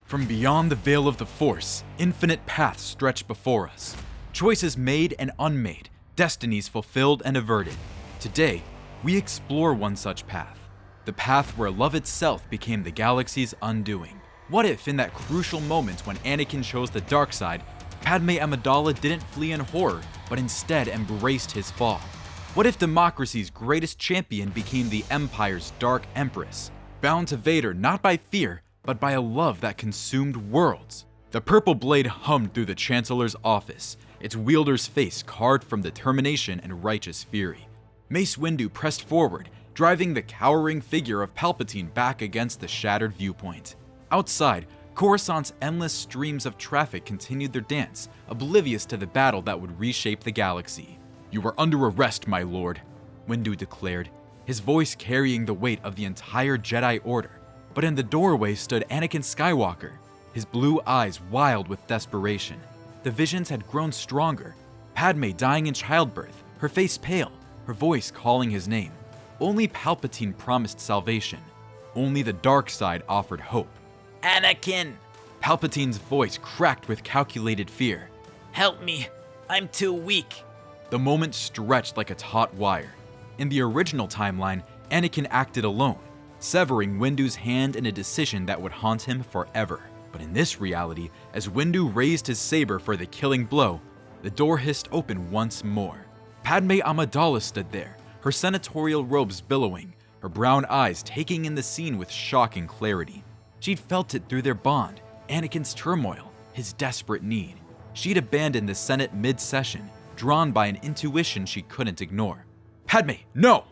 From beyond the veil of the Force, infinite paths stretch before us. Choices made and unmade, destinies fulfilled and averted. Today, we explore one such path. The path where love itself became the galaxy's undoing. What if, in that crucial moment when Anakin chose the dark side, Padmé Amidala didn't flee in horror, but instead embraced his fall? What if democracy's greatest champion became the Empire's dark Empress, bound to Vader not by fear, but by a love that consumed worlds? The purple blade hummed through the Chancellor's office, its wielder's face carved from determination and righteous fury. Mace Windu pressed forward, driving the cowering figure of Palpatine back against the shattered viewpoint. Outside, Coruscant's endless streams of traffic continued their dance, oblivious to the battle that would reshape the galaxy. "You are under arrest, my lord," Windu declared, his voice carrying the weight of the entire Jedi Order. But in the doorway stood Anakin Skywalker, his blue eyes wild with desperation. The visions had grown stronger. Padmé dying in childbirth, her face pale, her voice calling his name. Only Palpatine promised salvation. Only the dark side offered hope. "Anakin!" Palpatine's voice cracked with calculated fear. "Help me! I'm too weak!" The moment stretched like a taut wire. In the original timeline, Anakin acted alone, severing Windu's hand in a decision that would haunt him forever. But in this reality, as Windu raised his saber for the killing blow, the door hissed open once more. Padmé Amidala stood there, her senatorial robes billowing, her brown eyes taking in the scene with shocking clarity. She'd felt it through their bond, Anakin's turmoil, his desperate need. She'd abandoned the Senate mid-session, drawn by an intuition she couldn't ignore. "Padmé, no!"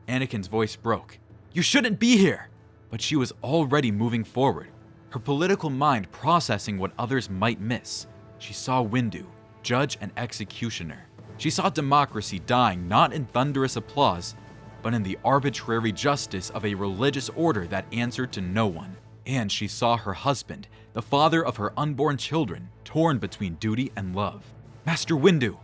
Anakin's voice broke. "You shouldn't be here!" But she was already moving forward, her political mind processing what others might miss. She saw Windu, judge and executioner. She saw democracy dying not in thunderous applause, but in the arbitrary justice of a religious order that answered to no one. And she saw her husband, the father of her unborn children, torn between duty and love. "Master Windu!"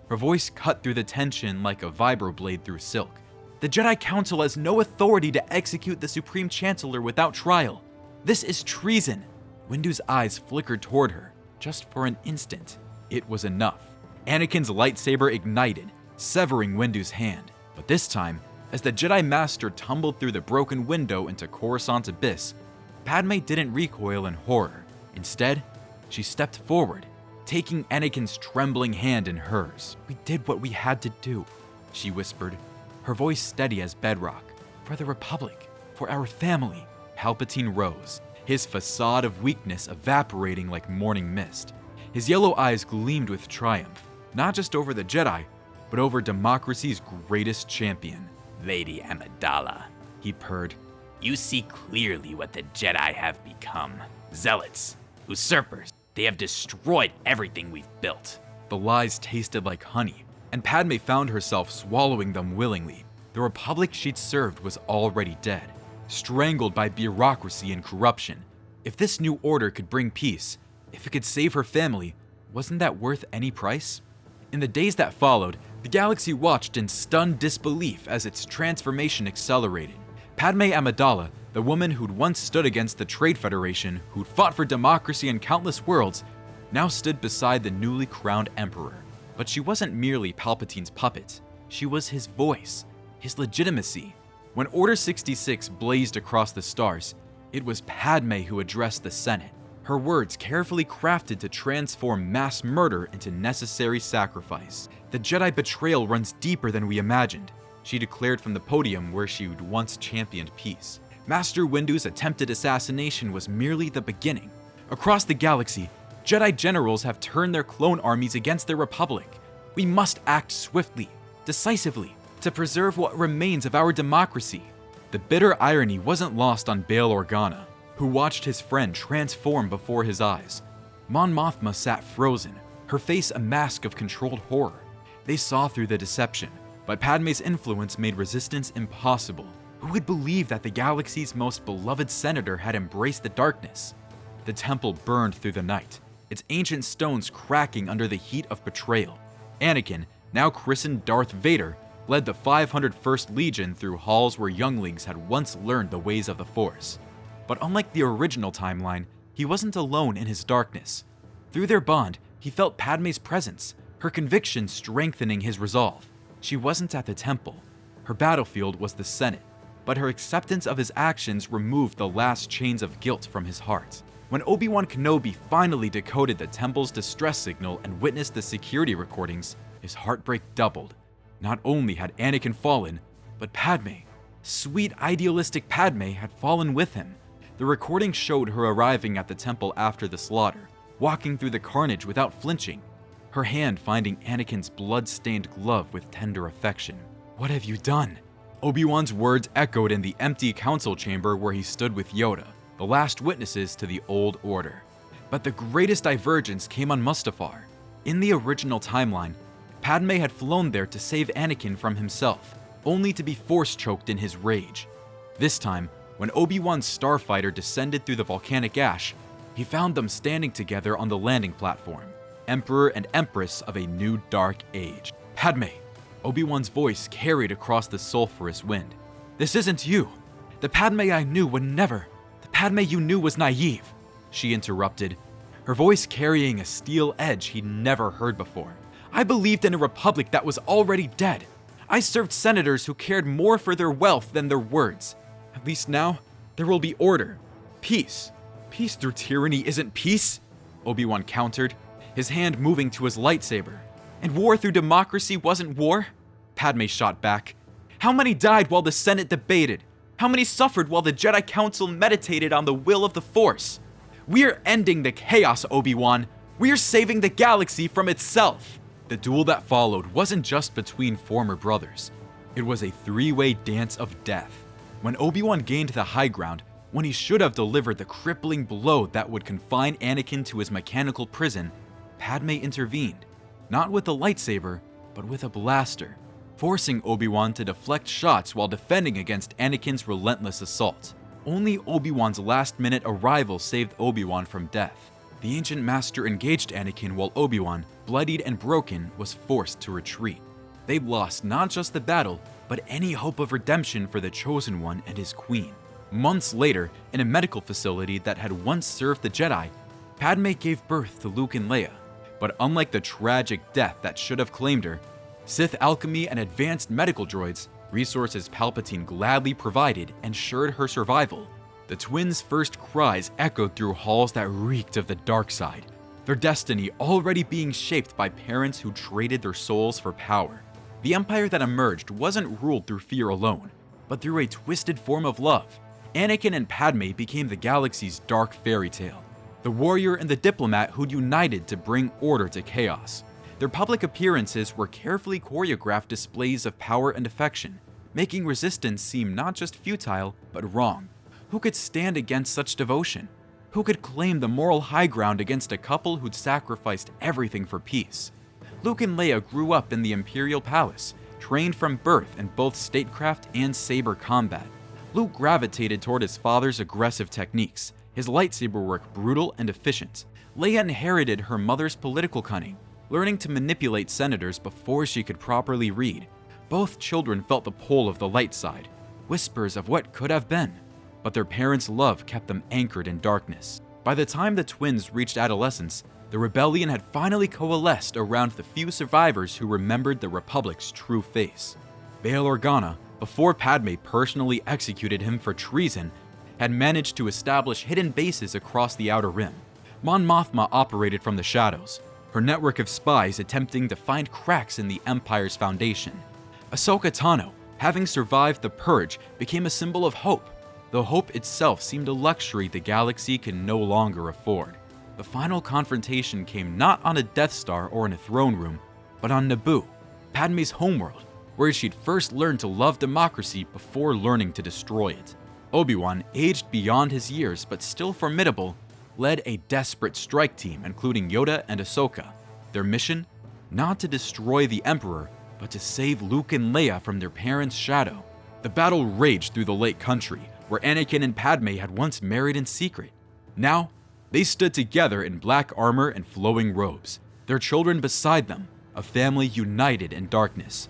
Her voice cut through the tension like a vibroblade through silk. "The Jedi Council has no authority to execute the Supreme Chancellor without trial. This is treason." Windu's eyes flickered toward her, just for an instant. It was enough. Anakin's lightsaber ignited, severing Windu's hand. But this time, as the Jedi Master tumbled through the broken window into Coruscant's abyss, Padmé didn't recoil in horror. Instead, she stepped forward, taking Anakin's trembling hand in hers. "We did what we had to do," she whispered, her voice steady as bedrock. "For the Republic, for our family." Palpatine rose, his facade of weakness evaporating like morning mist. His yellow eyes gleamed with triumph, not just over the Jedi, but over democracy's greatest champion. "Lady Amidala," he purred. "you see clearly what the Jedi have become. Zealots, usurpers. They have destroyed everything we've built." The lies tasted like honey, and Padmé found herself swallowing them willingly. The Republic she'd served was already dead, strangled by bureaucracy and corruption. If this new order could bring peace, if it could save her family, wasn't that worth any price? In the days that followed, the galaxy watched in stunned disbelief as its transformation accelerated. Padmé Amidala, the woman who'd once stood against the Trade Federation, who'd fought for democracy in countless worlds, now stood beside the newly crowned Emperor. But she wasn't merely Palpatine's puppet. She was his voice, his legitimacy. When Order 66 blazed across the stars, it was Padmé who addressed the Senate, her words carefully crafted to transform mass murder into necessary sacrifice. "The Jedi betrayal runs deeper than we imagined," she declared from the podium where she'd once championed peace. Master Windu's attempted assassination was merely the beginning. Across the galaxy, Jedi generals have turned their clone armies against the Republic. We must act swiftly, decisively, to preserve what remains of our democracy. The bitter irony wasn't lost on Bail Organa, who watched his friend transform before his eyes. Mon Mothma sat frozen, her face a mask of controlled horror. They saw through the deception, but Padmé's influence made resistance impossible. Who would believe that the galaxy's most beloved senator had embraced the darkness? The temple burned through the night, its ancient stones cracking under the heat of betrayal. Anakin, now christened Darth Vader, led the 501st Legion through halls where younglings had once learned the ways of the Force. But unlike the original timeline, he wasn't alone in his darkness. Through their bond, he felt Padmé's presence, her conviction strengthening his resolve. She wasn't at the temple. Her battlefield was the Senate, but her acceptance of his actions removed the last chains of guilt from his heart. When Obi-Wan Kenobi finally decoded the temple's distress signal and witnessed the security recordings, his heartbreak doubled. Not only had Anakin fallen, but Padmé, sweet idealistic Padmé, had fallen with him. The recording showed her arriving at the temple after the slaughter, walking through the carnage without flinching, her hand finding Anakin's blood-stained glove with tender affection. "What have you done?" Obi-Wan's words echoed in the empty council chamber where he stood with Yoda, the last witnesses to the old order. But the greatest divergence came on Mustafar. In the original timeline, Padmé had flown there to save Anakin from himself, only to be force-choked in his rage. This time, when Obi-Wan's starfighter descended through the volcanic ash, he found them standing together on the landing platform, Emperor and Empress of a new dark age. "Padmé," Obi-Wan's voice carried across the sulphurous wind. "This isn't you. The Padmé I knew would never. The Padmé you knew was naive," she interrupted, her voice carrying a steel edge he'd never heard before. "I believed in a republic that was already dead. I served senators who cared more for their wealth than their words. At least now, there will be order. Peace. Peace through tyranny isn't peace," Obi-Wan countered, his hand moving to his lightsaber. "And war through democracy wasn't war?" Padmé shot back. "How many died while the Senate debated? How many suffered while the Jedi Council meditated on the will of the Force? We're ending the chaos, Obi-Wan. We're saving the galaxy from itself." The duel that followed wasn't just between former brothers. It was a three-way dance of death. When Obi-Wan gained the high ground, when he should have delivered the crippling blow that would confine Anakin to his mechanical prison, Padmé intervened, not with a lightsaber, but with a blaster, forcing Obi-Wan to deflect shots while defending against Anakin's relentless assault. Only Obi-Wan's last-minute arrival saved Obi-Wan from death. The ancient master engaged Anakin while Obi-Wan, bloodied and broken, was forced to retreat. They lost not just the battle, but any hope of redemption for the Chosen One and his queen. Months later, in a medical facility that had once served the Jedi, Padmé gave birth to Luke and Leia. But unlike the tragic death that should have claimed her, Sith alchemy and advanced medical droids, resources Palpatine gladly provided, ensured her survival. The twins' first cries echoed through halls that reeked of the dark side, their destiny already being shaped by parents who traded their souls for power. The empire that emerged wasn't ruled through fear alone, but through a twisted form of love. Anakin and Padmé became the galaxy's dark fairy tale, the warrior and the diplomat who'd united to bring order to chaos. Their public appearances were carefully choreographed displays of power and affection, making resistance seem not just futile, but wrong. Who could stand against such devotion? Who could claim the moral high ground against a couple who'd sacrificed everything for peace? Luke and Leia grew up in the Imperial palace, trained from birth in both statecraft and saber combat. Luke gravitated toward his father's aggressive techniques, his lightsaber work brutal and efficient. Leia inherited her mother's political cunning, learning to manipulate senators before she could properly read. Both children felt the pull of the light side, whispers of what could have been, but their parents' love kept them anchored in darkness. By the time the twins reached adolescence, the rebellion had finally coalesced around the few survivors who remembered the Republic's true face. Bail Organa, before Padmé personally executed him for treason, had managed to establish hidden bases across the Outer Rim. Mon Mothma operated from the shadows, her network of spies attempting to find cracks in the Empire's foundation. Ahsoka Tano, having survived the Purge, became a symbol of hope, though hope itself seemed a luxury the galaxy could no longer afford. The final confrontation came not on a Death Star or in a throne room, but on Naboo, Padmé's homeworld, where she'd first learned to love democracy before learning to destroy it. Obi-Wan, aged beyond his years but still formidable, led a desperate strike team including Yoda and Ahsoka. Their mission? Not to destroy the Emperor, but to save Luke and Leia from their parents' shadow. The battle raged through the Lake Country, where Anakin and Padmé had once married in secret. Now, they stood together in black armor and flowing robes, their children beside them, a family united in darkness.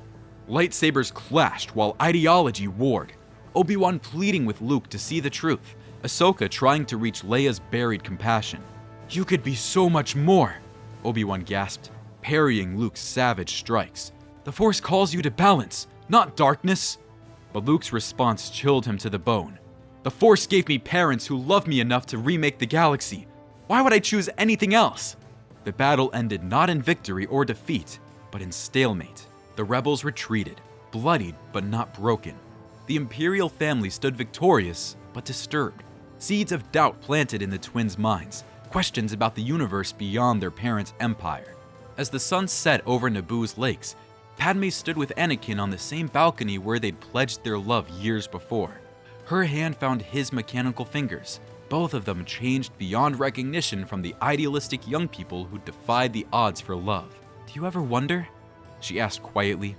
Lightsabers clashed while ideology warred, Obi-Wan pleading with Luke to see the truth, Ahsoka trying to reach Leia's buried compassion. "You could be so much more," Obi-Wan gasped, parrying Luke's savage strikes. "The Force calls you to balance, not darkness." But Luke's response chilled him to the bone. "The Force gave me parents who loved me enough to remake the galaxy. Why would I choose anything else?" The battle ended not in victory or defeat, but in stalemate. The rebels retreated, bloodied but not broken. The Imperial family stood victorious, but disturbed. Seeds of doubt planted in the twins' minds, questions about the universe beyond their parents' empire. As the sun set over Naboo's lakes, Padmé stood with Anakin on the same balcony where they'd pledged their love years before. Her hand found his mechanical fingers, both of them changed beyond recognition from the idealistic young people who defied the odds for love. "Do you ever wonder?" she asked quietly.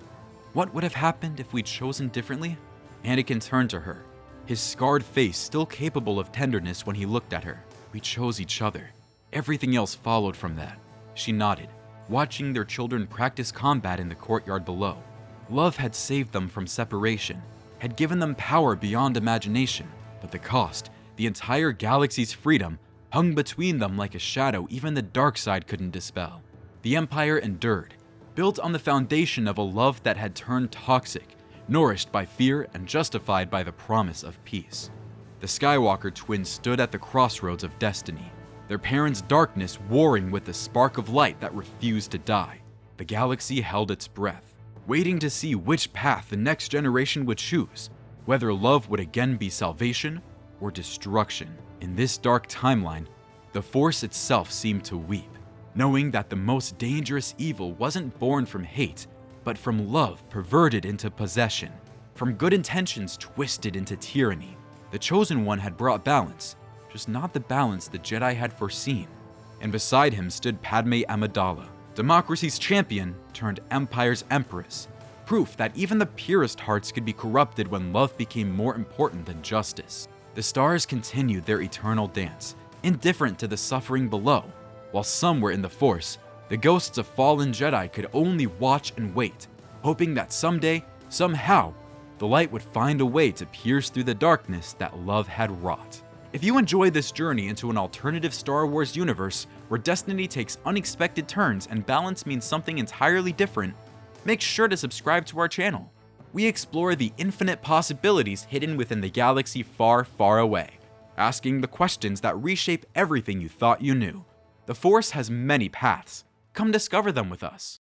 "What would have happened if we'd chosen differently?" Anakin turned to her, his scarred face still capable of tenderness when he looked at her. "We chose each other. Everything else followed from that." She nodded, watching their children practice combat in the courtyard below. Love had saved them from separation, had given them power beyond imagination, but the cost, the entire galaxy's freedom, hung between them like a shadow even the dark side couldn't dispel. The Empire endured, built on the foundation of a love that had turned toxic, nourished by fear and justified by the promise of peace. The Skywalker twins stood at the crossroads of destiny, their parents' darkness warring with the spark of light that refused to die. The galaxy held its breath, waiting to see which path the next generation would choose, whether love would again be salvation or destruction. In this dark timeline, the Force itself seemed to weep, knowing that the most dangerous evil wasn't born from hate, but from love perverted into possession, from good intentions twisted into tyranny. The Chosen One had brought balance, just not the balance the Jedi had foreseen. And beside him stood Padmé Amidala, democracy's champion turned Empire's Empress, proof that even the purest hearts could be corrupted when love became more important than justice. The stars continued their eternal dance, indifferent to the suffering below, while somewhere in the Force, the ghosts of fallen Jedi could only watch and wait, hoping that someday, somehow, the light would find a way to pierce through the darkness that love had wrought. If you enjoy this journey into an alternative Star Wars universe where destiny takes unexpected turns and balance means something entirely different, make sure to subscribe to our channel. We explore the infinite possibilities hidden within the galaxy far, far away, asking the questions that reshape everything you thought you knew. The Force has many paths. Come discover them with us.